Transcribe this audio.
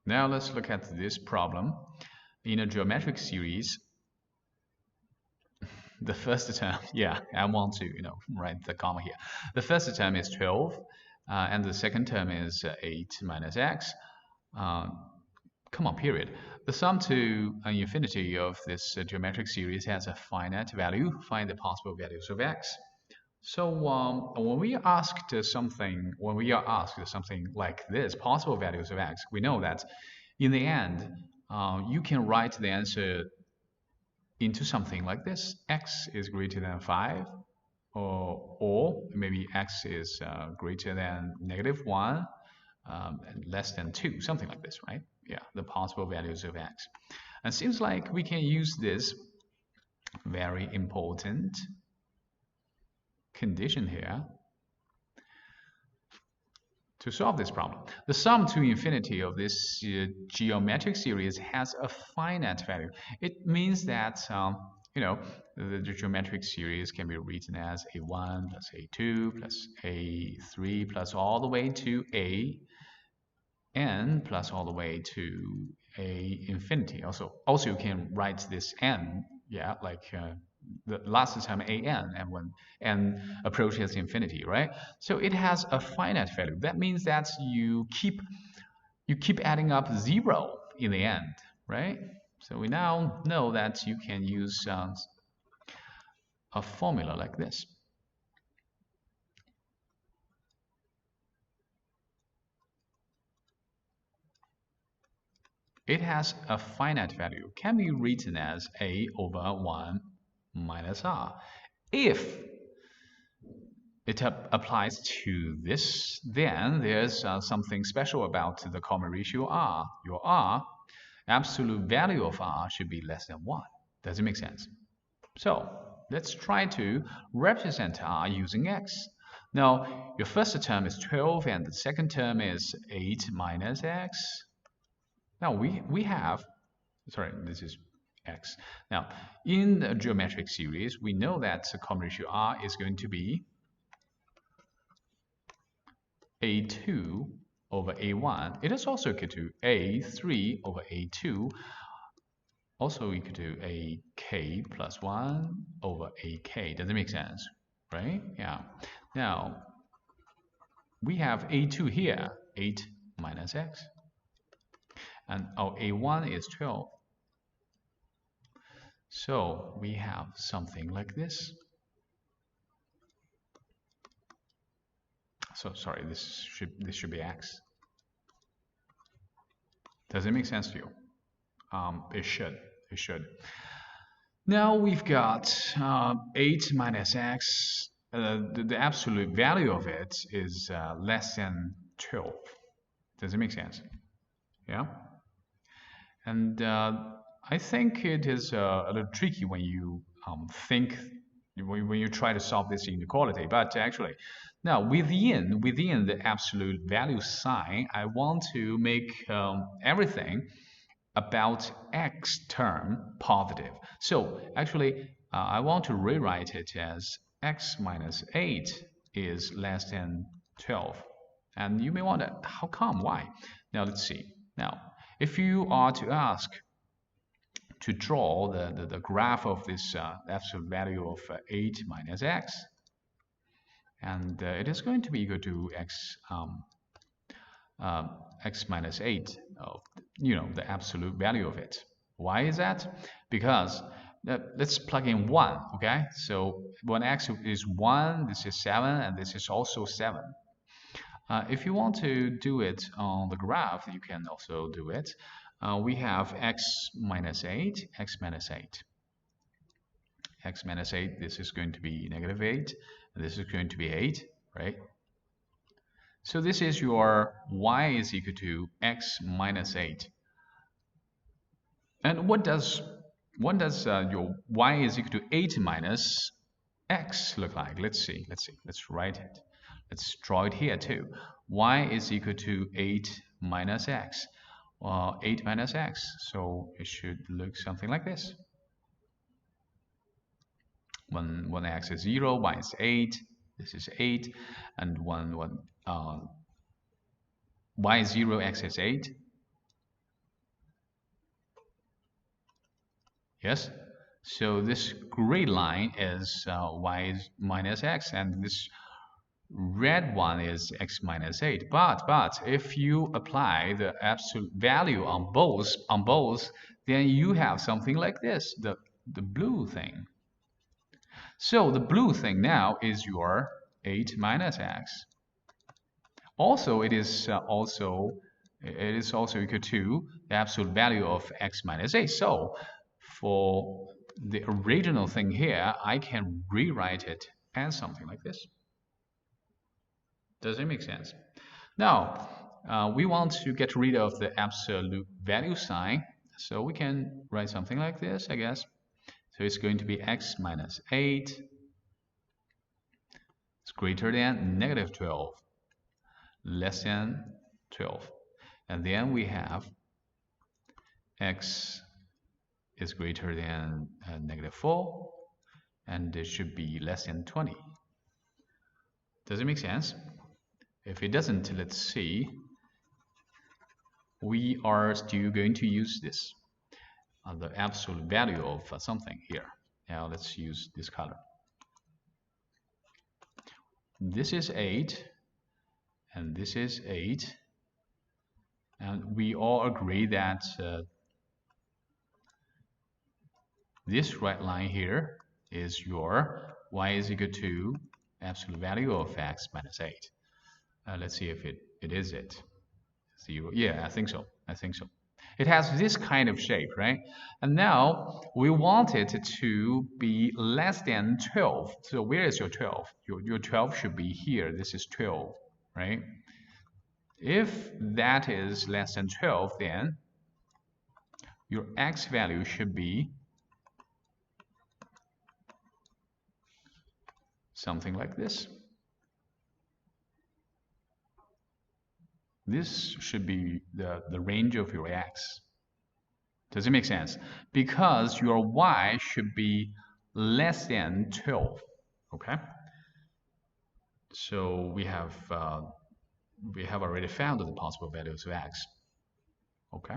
Now let's look at this problem. In a geometric series, the first term, yeah, I want to, write the comma here. The first term is 12, and the second term is 8 minus x. Come on, period. The sum to an infinity of this geometric series has a finite value. Find the possible values of x. So when we are asked something like this, possible values of x, we know that in the end, you can write the answer into something like this: x is greater than 5, or maybe x is greater than -1, and less than 2, something like this, right? Yeah, the possible values of x. And it seems like we can use this very important condition here to solve this problem. The sum to infinity of this geometric series has a finite value. It means that the geometric series can be written as a1 plus a2 plus a3 plus all the way to n plus all the way to a infinity. Also you can write this n, yeah, like the last time an, and when n approaches infinity, right? So it has a finite value. That means that you keep adding up 0 in the end, right? So we now know that you can use a formula like this. It has a finite value, can be written as a over 1 minus r. If it applies to this, then there's something special about the common ratio r. Your r, absolute value of r, should be less than 1. Does it make sense? So let's try to represent r using x. Now, your first term is 12, and the second term is 8 minus x. Now we have, sorry, this is x. Now, in the geometric series, we know that the common ratio r is going to be a2 over a1. It is also equal to a3 over a2, also equal to ak plus 1 over ak. Does it make sense? Right? Yeah. Now, we have a2 here, 8 minus x. And our a1 is 12. So we have something like this. So sorry, this should be x. Does it make sense to you? It should. Now we've got 8 minus x. The absolute value of it is less than 12. Does it make sense? Yeah. And I think it is a little tricky when you when you try to solve this inequality. But actually, now within the absolute value sign, I want to make everything about x term positive. So actually, I want to rewrite it as x minus 8 is less than 12. And you may wonder, how come? Why? Now let's see. Now, if you are to ask to draw the graph of this absolute value of 8 minus x, and it is going to be equal to x minus 8, the absolute value of it. Why is that? Because let's plug in 1, okay? So when x is 1, this is 7, and this is also 7. If you want to do it on the graph, you can also do it. We have x minus 8, x minus 8. X minus 8, this is going to be -8, and this is going to be 8, right? So this is your y is equal to x minus 8. And what does your y is equal to 8 minus x look like? Let's see. Let's write it. Let's draw it here too. Y is equal to 8 minus x. 8 minus x. So it should look something like this. When x is 0, y is 8. This is 8. And when y is 0, x is 8. Yes. So this gray line is y minus x, and this red one is x minus 8. But if you apply the absolute value on both, then you have something like this, the blue thing. So the blue thing now is your 8 minus x. Also, it is also equal to the absolute value of x minus 8. So for the original thing here, I can rewrite it as something like this. Does it make sense? Now, we want to get rid of the absolute value sign. So we can write something like this, I guess. So it's going to be x minus 8 is greater than negative 12, less than 12. And then we have x is greater than negative 4, and it should be less than 20. Does it make sense? If it doesn't, let's see. We are still going to use this, the absolute value of something here. Now let's use this color. This is 8, and this is 8. And we all agree that this red line here is your y is equal to absolute value of x minus 8. Let's see if it is it. 0. Yeah, I think so. I think so. It has this kind of shape, right? And now we want it to be less than 12. So where is your 12? Your 12 should be here. This is 12, right? If that is less than 12, then your x value should be something like this. This should be the range of your x. Does it make sense? Because your y should be less than 12. Okay. So we have already found the possible values of x. Okay.